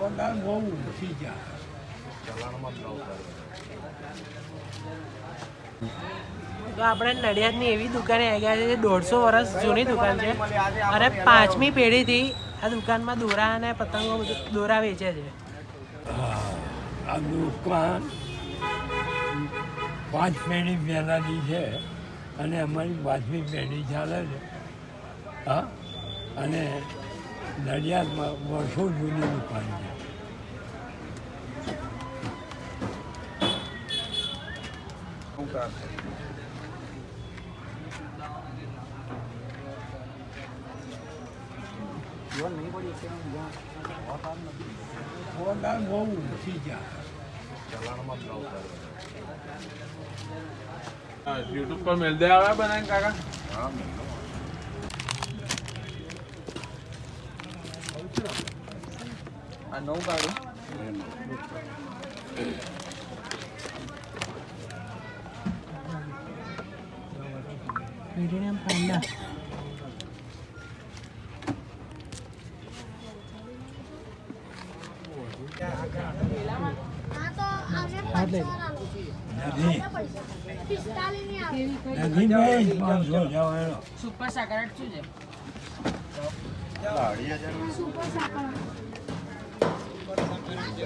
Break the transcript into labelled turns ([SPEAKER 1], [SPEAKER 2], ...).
[SPEAKER 1] તો આપણે નડિયાદની એવી દુકાને આવી ગયા છે જે 150 વર્ષ જૂની દુકાન છે અને 5મી પેઢીથી આ દુકાનમાં દોરા અને પતંગો દોરા વેચે છે.
[SPEAKER 2] આ દુકાન 5 પેઢી પહેલાંની છે અને અમારી 5મી પેઢી ચાલે છે. હા, અને નડિયાદમાં વર્ષો જૂની દુકાન છે. બહુ ઊંચી જાય.
[SPEAKER 3] यूट्यूब पर मिल दे आवा बनाए काका. हाँ नौ काढू.
[SPEAKER 1] પેઢીને પાંડા સુપર સાકરટ શું છે?